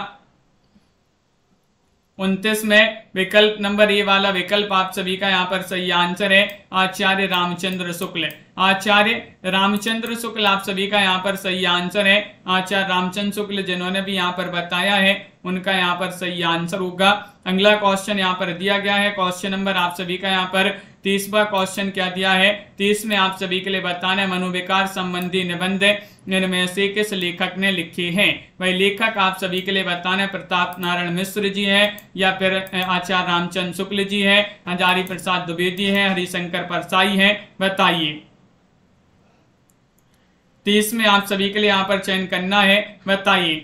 29 में विकल्प नंबर ए वाला विकल्प आप सभी का यहाँ पर सही आंसर है आचार्य रामचंद्र शुक्ल। आचार्य रामचंद्र शुक्ल आप सभी का यहाँ पर सही आंसर है। आचार्य रामचंद्र शुक्ल जिन्होंने भी यहाँ पर बताया है उनका यहाँ पर सही आंसर होगा। अगला क्वेश्चन यहाँ पर दिया गया है, क्वेश्चन नंबर आप सभी का यहाँ पर 30वां क्वेश्चन क्या दिया है? 30 में आप सभी के लिए बताना है मनोविकार संबंधी निबंध इनमें से किस लेखक ने लिखे हैं? वही लेखक आप सभी के लिए बताना है प्रताप नारायण मिश्र जी हैं या फिर आचार्य रामचंद्र शुक्ल जी हैं, हजारी प्रसाद द्विवेदी हैं, हरिशंकर परसाई हैं, बताइए। 30 में आप सभी के लिए यहाँ पर चयन करना है, बताइए।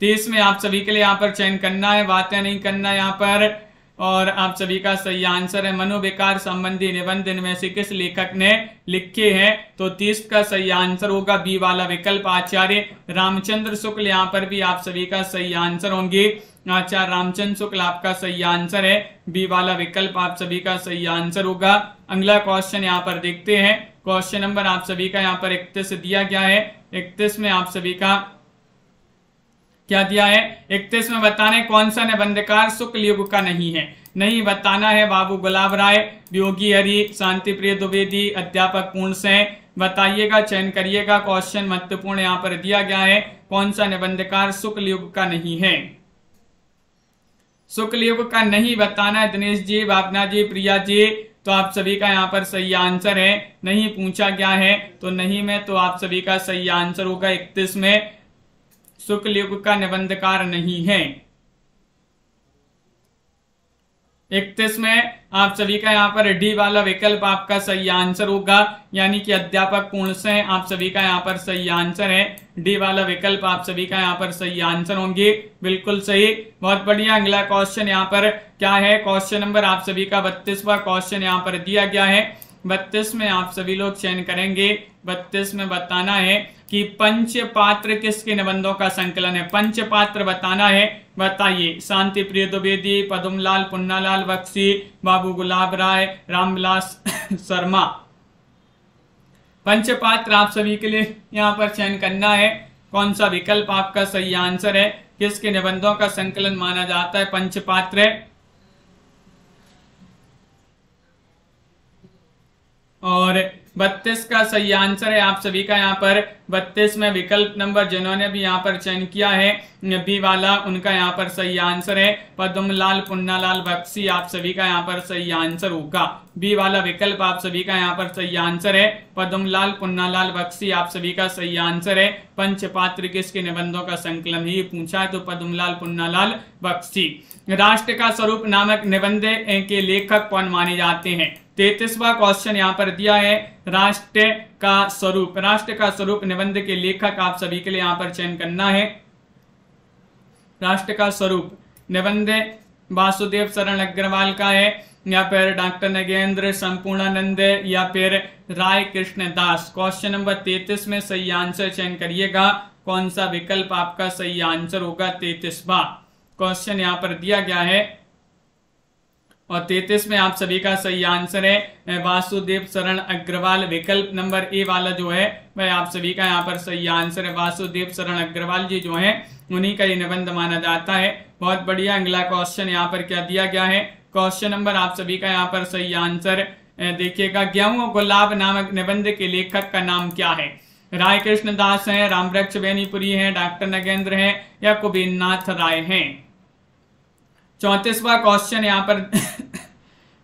30 में आप सभी के लिए यहाँ पर चयन करना है, बातें नहीं करना यहाँ पर। और आप सभी का सही आंसर है मनोविकार संबंधी निबंध इनमें से किस लेखक ने लिखे हैं? तो 30 का सही आंसर होगा बी वाला विकल्प आचार्य रामचंद्र शुक्ल। यहाँ पर भी आप सभी का सही आंसर होंगे आचार्य रामचंद्र शुक्ल, आपका सही आंसर है बी वाला विकल्प आप सभी का सही आंसर होगा। अगला क्वेश्चन यहाँ पर देखते हैं, क्वेश्चन नंबर आप सभी का यहाँ पर 31 दिया गया है। 31 में आप सभी का क्या दिया है? 31 में बताने कौन सा निबंधकार शुक्ल युग का नहीं है? नहीं बताना है बाबू गुलाब राय, योगी हरि, शांति प्रिय द्विवेदी, अध्यापक पूर्ण सिंह, बताइएगा, चयन करिएगा। क्वेश्चन महत्वपूर्ण यहाँ पर दिया गया है, कौन सा निबंधकार शुक्ल युग का नहीं है? शुक्ल युग का नहीं बताना है दिनेश जी, भावना जी, प्रिया जी। तो आप सभी का यहाँ पर सही आंसर है नहीं पूछा गया है, तो नहीं में तो आप सभी का सही आंसर होगा 31 में शुक्ल युग का निबंधकार नहीं है। 31 में आप सभी का यहाँ पर डी वाला विकल्प आपका सही आंसर होगा, यानी कि अध्यापक पूर्ण सिंह आप सभी का यहाँ पर सही आंसर है। डी वाला विकल्प आप सभी का यहाँ पर सही आंसर होंगे, बिल्कुल सही, बहुत बढ़िया। अगला क्वेश्चन यहाँ पर क्या है? क्वेश्चन नंबर आप सभी का 32वां क्वेश्चन यहाँ पर दिया गया है। 32 में आप सभी लोग चयन करेंगे। 32 में बताना है कि पंचपात्र किसके निबंधों का संकलन है? पंचपात्र बताना है, बताइए। शांति प्रिय द्विवेदी, पद्मलाल पुन्नालाल बख्शी, बाबू गुलाब राय, रामविलास शर्मा। पंचपात्र आप सभी के लिए यहाँ पर चयन करना है, कौन सा विकल्प आपका सही आंसर है, किसके निबंधों का संकलन माना जाता है पंचपात्र? और 32 का सही आंसर है आप सभी का यहाँ पर 32 में विकल्प नंबर जिन्होंने भी यहाँ पर चयन किया है बी वाला, उनका यहाँ पर सही आंसर है पद्मलाल पुन्नालाल बख्शी, आप सभी का यहाँ पर सही आंसर होगा। बी वाला विकल्प आप सभी का यहाँ पर सही आंसर है पद्मलाल पुन्नालाल बख्शी, आप सभी का सही आंसर है। पंचपात्र किसके निबंधों का संकलन ही पूछा है, तो पद्मलाल पुन्नालाल बख्शी। राष्ट्र का स्वरूप नामक निबंध के लेखक कौन माने जाते हैं? 33वां क्वेश्चन यहाँ पर दिया है, राष्ट्र का स्वरूप। राष्ट्र का स्वरूप निबंध के लेखक आप सभी के लिए यहाँ पर चयन करना है। राष्ट्र का स्वरूप निबंध वासुदेव शरण अग्रवाल का है, या फिर डॉक्टर नगेंद्र, संपूर्णानंद, या फिर राय कृष्ण दास। क्वेश्चन नंबर 33 में सही आंसर चयन करिएगा, कौन सा विकल्प आपका सही आंसर होगा। 33वां क्वेश्चन यहाँ पर दिया गया है और 33 में आप सभी का सही आंसर है वासुदेव शरण अग्रवाल। विकल्प नंबर ए वाला जो है वह आप सभी का यहाँ पर सही आंसर है। वासुदेव शरण अग्रवाल जी जो है उन्हीं का ये निबंध माना जाता है। बहुत बढ़िया। अगला क्वेश्चन यहाँ पर क्या दिया गया है? क्वेश्चन नंबर आप सभी का यहाँ पर सही आंसर देखिएगा, गेहूं और गुलाब नामक निबंध के लेखक का नाम क्या है? राय कृष्ण दास है, रामवृक्ष बेनीपुरी है, डॉक्टर नगेंद्र है, या कुबेरनाथ राय है। 34वां क्वेश्चन यहाँ पर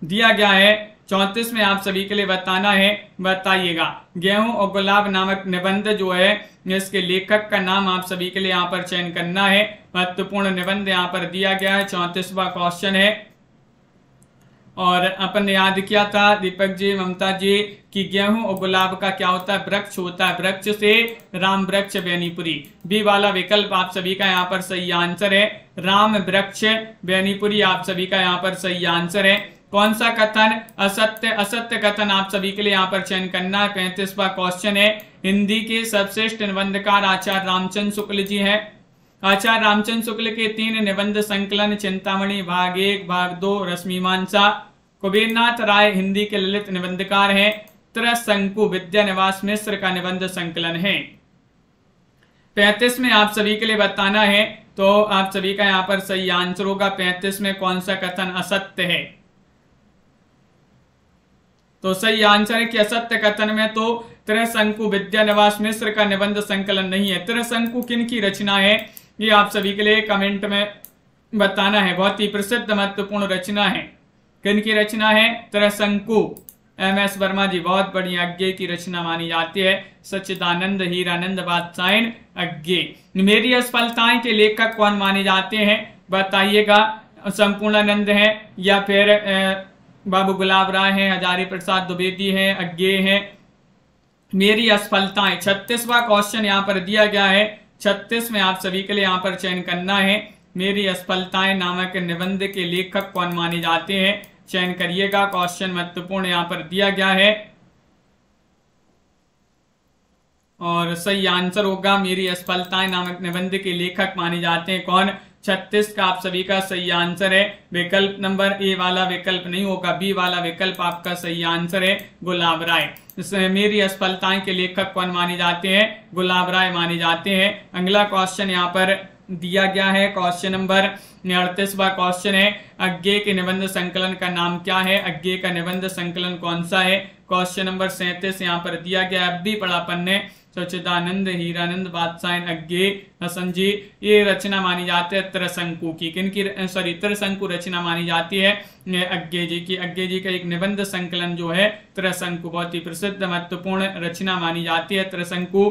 दिया गया है। 34 में आप सभी के लिए बताना है, बताइएगा। गेहूं और गुलाब नामक निबंध जो है इसके लेखक का नाम आप सभी के लिए यहाँ पर चयन करना है। महत्वपूर्ण निबंध यहाँ पर दिया गया है। 34वां क्वेश्चन है और अपन ने याद किया था दीपक जी, ममता जी, कि गेहूं और गुलाब का क्या होता है? वृक्ष होता है। वृक्ष से राम वृक्ष बेनीपुरी। बी वाला विकल्प आप सभी का यहाँ पर सही आंसर है राम वृक्ष बेनीपुरी, आप सभी का यहाँ पर सही आंसर है। कौन सा कथन असत्य? असत्य कथन आप सभी के लिए यहाँ पर चयन करना है। 35वां क्वेश्चन है, हिंदी के सर्वश्रेष्ठ निबंधकार आचार्य रामचंद्र शुक्ल जी हैं। आचार्य रामचंद्र शुक्ल के 3 निबंध संकलन चिंतामणि भाग 1, भाग 2, रश्मिमांसा। कुबेरनाथ राय हिंदी के ललित निबंधकार हैं। त्रिशंकु विद्यानिवास मिश्र का निबंध संकलन है। 35 में आप सभी के लिए बताना है, तो आप सभी का यहाँ पर सही आंसर होगा 35 में कौन सा कथन असत्य है। तो सही आंसर है कि असत्य कथन में तो त्रिशंकु विद्यानिवास मिश्र का निबंध संकलन नहीं है। त्रिशंकु किन की रचना है, ये आप सभी के लिए कमेंट में बताना है। बहुत ही प्रसिद्ध महत्वपूर्ण रचना है। किन की रचना है? त्रिशंकु। MS वर्मा जी, बहुत बढ़िया। अज्ञे की रचना मानी जाती है। सच्चिदानंद हीरानंद बादशायन अज्ञे। मेरी असफलताएं के लेखक कौन माने जाते हैं, बताइएगा। संपूर्णानंद है या फिर बाबू गुलाब राय हैं, हजारी प्रसाद द्विवेदी हैं, अज्ञे हैं। मेरी असफलताएं 36वां क्वेश्चन यहाँ पर दिया गया है। 36 में आप सभी के लिए यहाँ पर चयन करना है। मेरी असफलताएं नामक निबंध के लेखक कौन माने जाते हैं, चयन करिएगा। क्वेश्चन महत्वपूर्ण यहाँ पर दिया गया है और सही आंसर होगा मेरी असफलताएं नामक निबंध के लेखक माने जाते हैं कौन? 36 का आप सभी का सही आंसर है। विकल्प नंबर ए वाला विकल्प नहीं होगा, बी वाला विकल्प आपका सही आंसर है, गुलाब राय। मेरी असफलताएं के लेखक कौन माने जाते हैं? गुलाब राय माने जाते हैं। अगला क्वेश्चन यहाँ पर दिया गया है। क्वेश्चन नंबर 38वां क्वेश्चन है, अज्ञे के निबंध संकलन का नाम क्या है? अज्ञे का निबंध संकलन कौन सा है? क्वेश्चन नंबर 37 यहाँ पर दिया गया। अब भी पढ़ा पन्ने सच्चिदानंद हीरानंद बादशायन अज्ञे हसन जी। ये रचना मानी जाती है त्रिशंकु की। किन की? सॉरी, त्रिशंकु रचना मानी जाती है अज्ञे जी की। अज्ञे जी का एक निबंध संकलन जो है त्रिशंकु, बहुत ही प्रसिद्ध महत्वपूर्ण रचना मानी जाती है त्रिशंकु।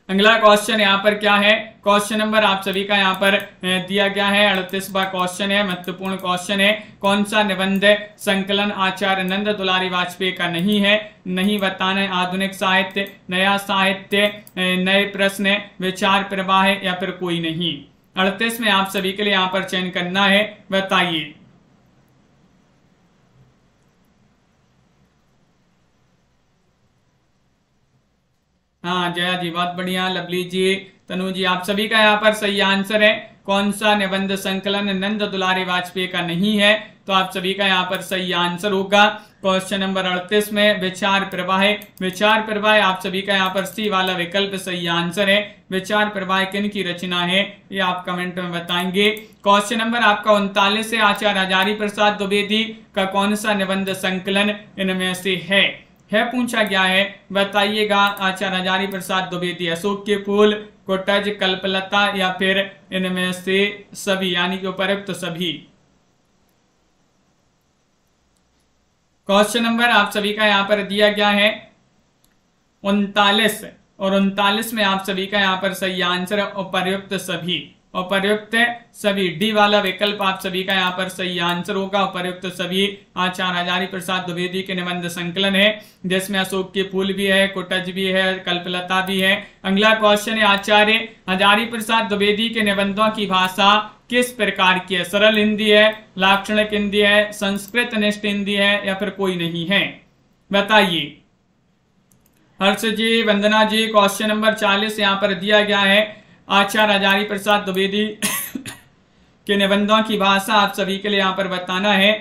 अगला क्वेश्चन यहाँ पर क्या है? क्वेश्चन नंबर आप सभी का यहाँ पर दिया गया है। 38वां क्वेश्चन है, महत्वपूर्ण क्वेश्चन है। कौन सा निबंध संकलन आचार्य नंद दुलारी वाजपेयी का नहीं है? नहीं बताना है। आधुनिक साहित्य, नया साहित्य, नए प्रश्न, विचार प्रवाह या फिर कोई नहीं। 38 में आप सभी के लिए यहाँ पर चयन करना है, बताइए। हाँ जया जी, बहुत बढ़िया। लवली जी, तनु जी, आप सभी का यहाँ पर सही आंसर है। कौन सा निबंध संकलन नंद दुलारी वाजपेयी का नहीं है? तो आप सभी का यहाँ पर सही आंसर होगा क्वेश्चन नंबर 38 में विचार प्रवाह। विचार प्रवाह आप सभी का यहाँ पर सी वाला विकल्प सही आंसर है। विचार प्रवाह किन की रचना है, ये आप कमेंट में बताएंगे। क्वेश्चन नंबर आपका 39 से आचार्य हजारी प्रसाद द्विवेदी का कौन सा निबंध संकलन इनमें से है पूछा गया है, बताइएगा। आचार्य हजारी प्रसाद द्विवेदी, अशोक के फूल, कोटज, कल्पलता या फिर इनमें से सभी, यानी कि उपरोक्त सभी। क्वेश्चन नंबर आप सभी का यहाँ पर दिया गया है 39 और 39 में आप सभी का यहाँ पर सही आंसर है उपर्युक्त सभी। उपर्युक्त सभी, डी वाला विकल्प आप सभी का यहाँ पर सही आंसर होगा। उपर्युक्त सभी आचार्य हजारी प्रसाद द्विवेदी के निबंध संकलन है, जिसमें अशोक के फूल भी है, कुटज भी है, कल्पलता भी है। अगला क्वेश्चन है, आचार्य हजारी प्रसाद द्विवेदी के निबंधों की भाषा किस प्रकार की है? सरल हिंदी है, लाक्षणिक हिंदी है, संस्कृत निष्ठ हिंदी है या फिर कोई नहीं है, बताइए। हर्ष जी, वंदना जी, क्वेश्चन नंबर 40 यहाँ पर दिया गया है। आचार्य हजारी प्रसाद द्विवेदी के निबंधों की भाषा आप सभी के लिए यहाँ पर बताना है।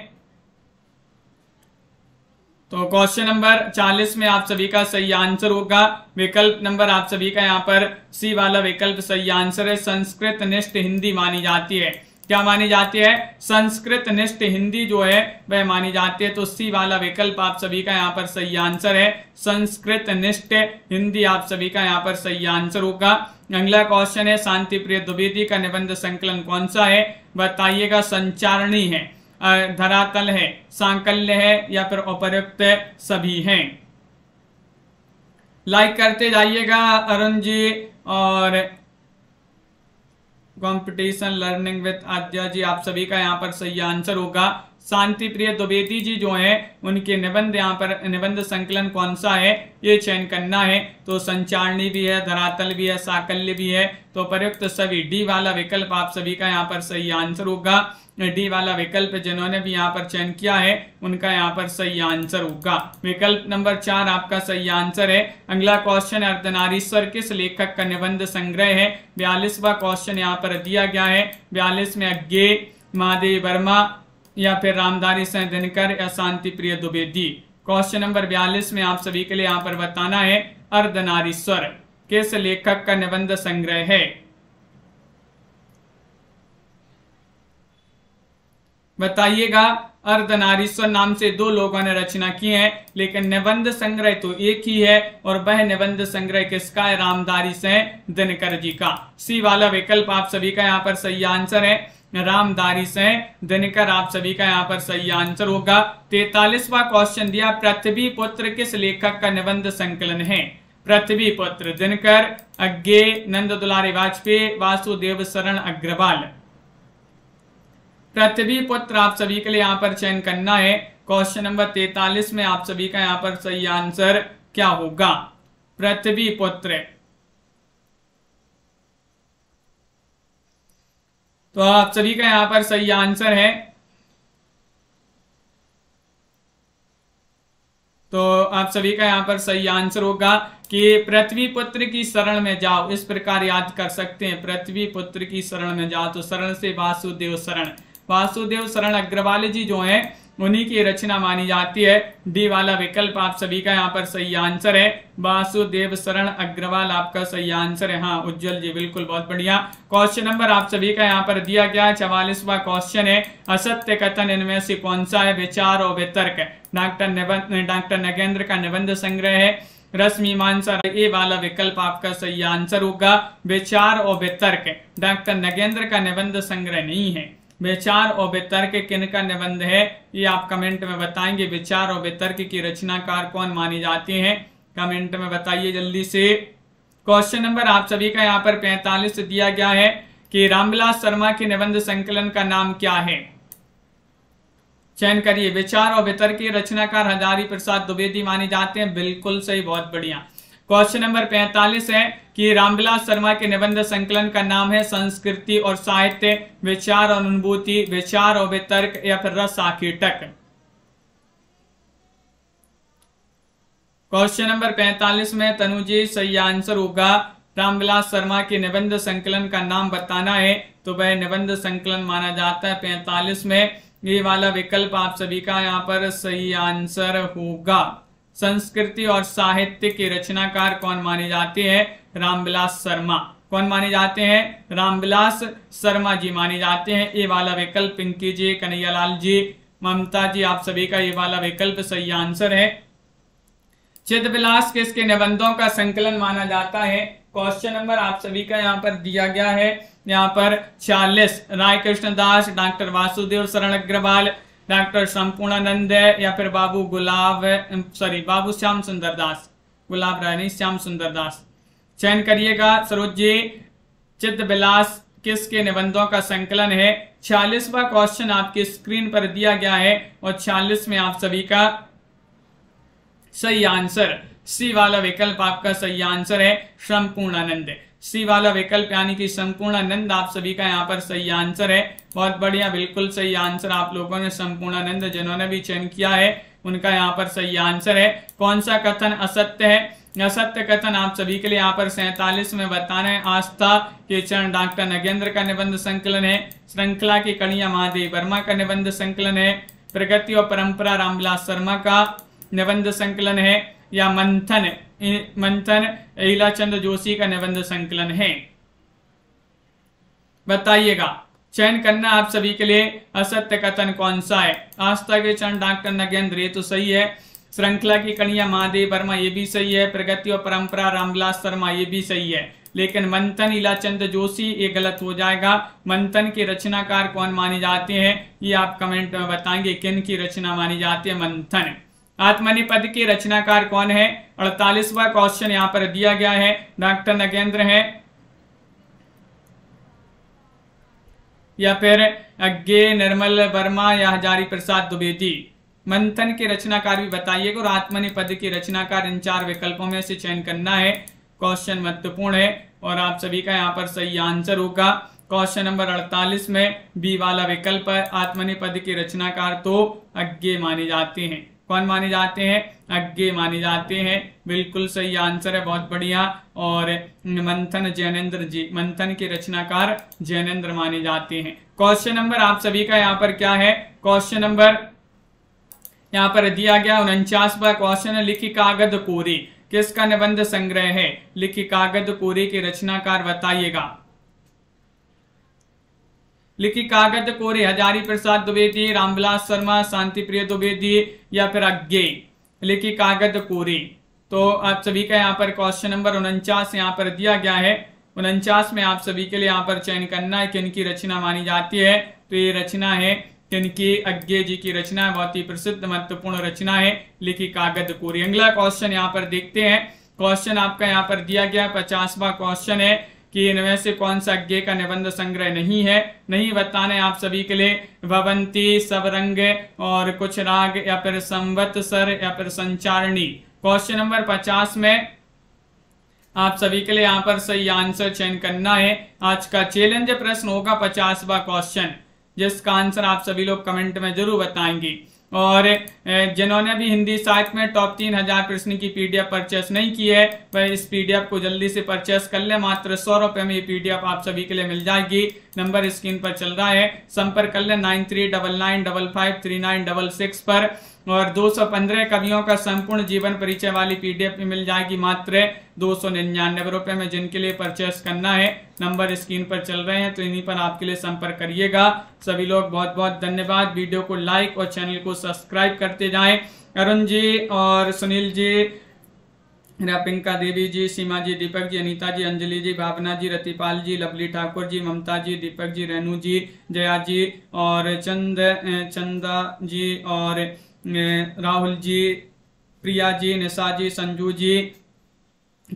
तो क्वेश्चन नंबर 40 में आप सभी का सही आंसर होगा विकल्प नंबर आप सभी का यहाँ पर सी वाला विकल्प सही आंसर है। संस्कृत निष्ठ हिंदी मानी जाती है। क्या मानी जाती है? संस्कृत निष्ठ हिंदी जो है वह मानी जाती है। तो सी वाला विकल्प आप सभी का यहाँ पर सही आंसर है। संस्कृत निष्ठ हिंदी आप सभी का यहाँ पर सही आंसर होगा। अगला क्वेश्चन है, शांति प्रिय द्विवेदी का निबंध संकलन कौन सा है, बताइएगा। संचारणी है, धरातल है, सांकल्य है या फिर उपर्युक्त सभी हैं। लाइक करते जाइएगा अरुण जी। और कंपटीशन लर्निंग विद आद्या जी, आप सभी का यहाँ पर सही आंसर होगा शांति प्रिय द्विवेदी जी जो हैं उनके निबंध यहाँ पर निबंध संकलन कौन सा है ये चयन करना है। तो संचारणी भी है, धरातल भी है, साकल्य भी है। तो प्रयुक्त सभी डी वाला विकल्प आप सभी का यहाँ पर सही आंसर होगा। डी वाला विकल्प जिन्होंने भी यहाँ पर चयन किया है उनका यहाँ पर सही आंसर होगा। विकल्प नंबर 4 आपका सही आंसर है। अगला क्वेश्चन अर्धनारीश्वर किस लेखक का निबंध संग्रह है। 42वां क्वेश्चन यहाँ पर दिया गया है। 42 में अज्ञे, महादेव वर्मा या फिर रामधारी सिंह दिनकर या शांति प्रिय द्विवेदी। क्वेश्चन नंबर 42 में आप सभी के लिए यहाँ पर बताना है अर्धनारीश्वर किस लेखक का निबंध संग्रह है। बताइएगा। अर्धनारीश्वर नाम से 2 लोगों ने रचना की है, लेकिन निबंध संग्रह तो एक ही है और वह निबंध संग्रह किसका है, रामधारी सिंह दिनकर जी का। सी वाला विकल्प आप सभी का यहाँ पर सही आंसर है, रामधारी सिंह दिनकर आप सभी का यहाँ पर सही आंसर होगा। 43वां क्वेश्चन दिया, पृथ्वी पुत्र किस लेखक का निबंध संकलन है। पृथ्वी पुत्र दिनकर, अज्ञे, नंद दुलारी वाजपेयी, वासुदेव शरण अग्रवाल। पृथ्वी पुत्र आप सभी के लिए यहाँ पर चयन करना है। क्वेश्चन नंबर 43 में आप सभी का यहाँ पर सही आंसर क्या होगा, पृथ्वी पुत्र। तो आप सभी का यहाँ पर सही आंसर है। तो आप सभी का यहाँ पर सही आंसर होगा कि पृथ्वी पुत्र की शरण में जाओ, इस प्रकार याद कर सकते हैं। पृथ्वी पुत्र की शरण में जाओ, तो शरण से वासुदेव शरण, वासुदेव शरण अग्रवाल जी जो हैं उन्हीं की रचना मानी जाती है। डी वाला विकल्प आप सभी का यहाँ पर सही आंसर है, वासुदेव शरण अग्रवाल आपका सही आंसर है। हाँ उज्जवल जी बिल्कुल, बहुत बढ़िया। क्वेश्चन नंबर आप सभी का यहाँ पर दिया गया 44वां क्वेश्चन है, असत्य कथन इनमें से कौन सा है। विचार और वितर्क डॉक्टर नगेंद्र का निबंध संग्रह है। रसमीमांसा ए वाला विकल्प आपका सही आंसर होगा। विचार और वितर्क डॉक्टर नगेंद्र का निबंध संग्रह नहीं है। विचार और वितर्क किन का निबंध है ये आप कमेंट में बताएंगे। विचार और वितर्क की रचनाकार कौन मानी जाती हैं, कमेंट में बताइए जल्दी से। क्वेश्चन नंबर आप सभी का यहाँ पर 45 दिया गया है कि रामविलास शर्मा के निबंध संकलन का नाम क्या है। चयन करिए। विचार और वितर्क की रचनाकार हजारी प्रसाद द्विवेदी माने जाते हैं, बिल्कुल सही, बहुत बढ़िया। क्वेश्चन नंबर 45 है कि रामविलास शर्मा के निबंध संकलन का नाम है संस्कृति और साहित्य, विचार और अनुभूति, विचार और वितर्क या फिर रस आकीटक। क्वेश्चन नंबर 45 में तनुजी सही आंसर होगा। रामविलास शर्मा के निबंध संकलन का नाम बताना है, तो वह निबंध संकलन माना जाता है 45 में। ये वाला विकल्प आप सभी का यहाँ पर सही आंसर होगा। संस्कृति और साहित्य के रचनाकार कौन माने जाते हैं, रामविलास शर्मा। कौन माने जाते हैं, रामविलास शर्मा जी माने जाते हैं। ये वाला विकल्प पिंकी जी, कन्हैयालाल जी, ममता जी आप सभी का ये वाला विकल्प सही आंसर है। चिदविलास किसके निबंधों का संकलन माना जाता है। क्वेश्चन नंबर आप सभी का यहाँ पर दिया गया है, यहाँ पर 40 राय कृष्णदास, डॉक्टर वासुदेव शरण अग्रवाल, डॉक्टर संपूर्णानंद या फिर बाबू श्याम सुंदर दास, गुलाब राय नहीं, श्याम सुंदर दास। चयन करिएगा सरोज जी। चिदविलास किसके निबंधों का संकलन है। 46वां क्वेश्चन आपकी स्क्रीन पर दिया गया है और 46 में आप सभी का सही आंसर सी वाला विकल्प आपका सही आंसर है, संपूर्णानंद। सी वाला विकल्प यानी कि संपूर्णानंद आप सभी का यहाँ पर सही आंसर है। बहुत बढ़िया, बिल्कुल सही आंसर आप लोगों ने। संपूर्णानंद जिन्होंने भी चयन किया है उनका यहाँ पर सही आंसर है। कौन सा कथन असत्य है। असत्य कथन आप सभी के लिए यहाँ पर 47 में बताना है। आस्था के चरण डॉक्टर नगेंद्र का निबंध संकलन है। श्रृंखला की कड़ियां महादेव वर्मा का निबंध संकलन है। प्रगति और परंपरा रामविलास शर्मा का निबंध संकलन है। या मंथन ईलाचंद जोशी का निबंध संकलन है। बताइएगा। चयन करना आप सभी के लिए। असत्य कथन कौन सा है। आस्था के चरण डॉक्टर नगेंद्र ये तो सही है। श्रृंखला की कड़ियां महादेव वर्मा ये भी सही है। प्रगति और परंपरा रामविलास शर्मा ये भी सही है। लेकिन मंथन ईलाचंद जोशी ये गलत हो जाएगा। मंथन के रचनाकार कौन माने जाते हैं ये आप कमेंट में बताएंगे। किन की रचना मानी जाती है, मंथन। आत्मनिपद के रचनाकार कौन है। 48वां क्वेश्चन यहाँ पर दिया गया है, डॉक्टर नगेंद्र है। या फिर अज्ञे, निर्मल वर्मा या हजारी प्रसाद द्विवेदी। मंथन के रचनाकार भी बताइएगा और आत्मनेपद के रचनाकार, इन 4 विकल्पों में से चयन करना है। क्वेश्चन महत्वपूर्ण है और आप सभी का यहाँ पर सही आंसर होगा। क्वेश्चन नंबर 48 में बी वाला विकल्प है। आत्मनेपद के रचनाकार तो अज्ञे माने जाते हैं। कौन माने जाते हैं? अज्ञे माने जाते हैं। बिल्कुल सही आंसर है, बहुत बढ़िया। और मंथन जैनेन्द्र जी, मंथन के रचनाकार जैनेन्द्र माने जाते हैं। क्वेश्चन नंबर आप सभी का यहाँ पर क्या है? क्वेश्चन नंबर यहाँ पर दिया गया 49वां क्वेश्चन है, लिखी कागज कोरे किसका निबंध संग्रह है? लिखी कागज कोरे के रचनाकार बताइएगा। लिखी कागज कोरे हजारी प्रसाद द्विवेदी, रामविलास शर्मा, शांति प्रिय द्विवेदी या फिर अज्ञे। लिखी कागज कोरे, तो आप सभी का यहाँ पर क्वेश्चन नंबर 49 यहाँ पर दिया गया है। 49 में आप सभी के लिए यहाँ पर चयन करना है किनकी रचना मानी जाती है। तो ये रचना है किनकी? अज्ञे जी की रचना है, बहुत ही प्रसिद्ध महत्वपूर्ण रचना है लिखी कागज कोरे। अगला क्वेश्चन यहाँ पर देखते हैं। क्वेश्चन आपका यहाँ पर दिया गया 50वां क्वेश्चन है कि इनमें से कौन सा अज्ञे का निबंध संग्रह नहीं है? नहीं बताना है आप सभी के लिए। भवंती, सबरंग और कुछ राग या फिर संवत्सर या फिर संचारणी। क्वेश्चन नंबर 50 में आप सभी के लिए यहाँ पर सही आंसर चयन करना है। आज का चैलेंज प्रश्न होगा 50वां क्वेश्चन, जिसका आंसर आप सभी लोग कमेंट में जरूर बताएंगे। और जिन्होंने भी हिंदी साहित्य में टॉप 3000 प्रश्न की पीडीएफ परचेस नहीं की है, वह इस पीडीएफ को जल्दी से परचेस कर ले। मात्र 100 रुपए में ये पीडीएफ आप सभी के लिए मिल जाएगी। नंबर स्क्रीन पर चल रहा है, संपर्क कर ले 9399553966 पर। और 215 कवियों का संपूर्ण जीवन परिचय वाली पीडीएफ भी मिल जाएगी मात्र 299 रुपए में। जिनके लिए परचेस करना है नंबर स्क्रीन पर चल रहे हैं, तो इन्हीं पर आपके लिए संपर्क करिएगा। सभी लोग बहुत बहुत धन्यवाद। वीडियो को लाइक और चैनल को सब्सक्राइब करते जाएं। अरुण जी और सुनील जी, पिंका देवी जी, सीमा जी, दीपक जी, अनीता जी, अंजलि जी, भावना जी, रतिपाल जी, लवली ठाकुर जी, ममता जी, दीपक जी, रेणु जी, जया जी और चंदा जी और राहुल जी, प्रिया जी, निशा जी, संजू जी,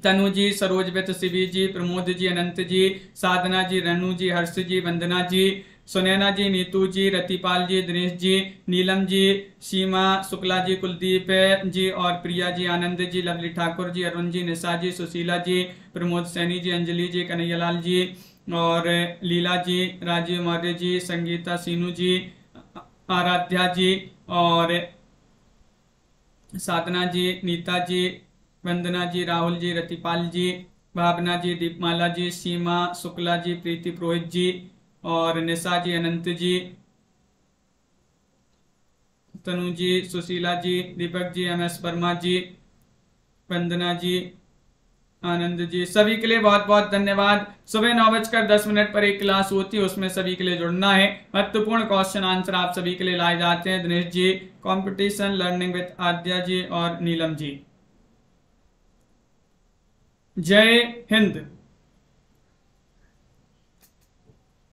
तनु जी, सरोजवित, शिवी जी, प्रमोद जी, अनंत जी, साधना जी, रेणु जी, हर्ष जी, वंदना जी, सुनैना जी, नीतू जी, रतिपाल जी, दिनेश जी, नीलम जी, सीमा शुक्ला जी, कुलदीप जी और प्रिया जी, आनंद जी, लवली ठाकुर जी, अरुण जी, निशा जी, सुशीला जी, प्रमोद सैनी जी, अंजलि जी, कन्हैयालाल जी और लीला जी, राजीव मौर्य जी, संगीता सीनू जी, आराध्या जी और साधना जी, नीता जी, वंदना जी, राहुल जी, रतिपाल जी, भावना जी, दीपमाला जी, सीमा शुक्ला जी, प्रीति पुरोहित जी और निशा जी, अनंत जी, तनु जी, सुशीला जी, दीपक जी, MS वर्मा जी, वंदना जी, आनंद जी, सभी के लिए बहुत बहुत धन्यवाद। सुबह 9:10 पर एक क्लास होती है, उसमें सभी के लिए जुड़ना है। महत्वपूर्ण क्वेश्चन आंसर आप सभी के लिए लाए जाते हैं। Dinesh ji, competition learning with आद्या जी और नीलम जी। जय हिंद।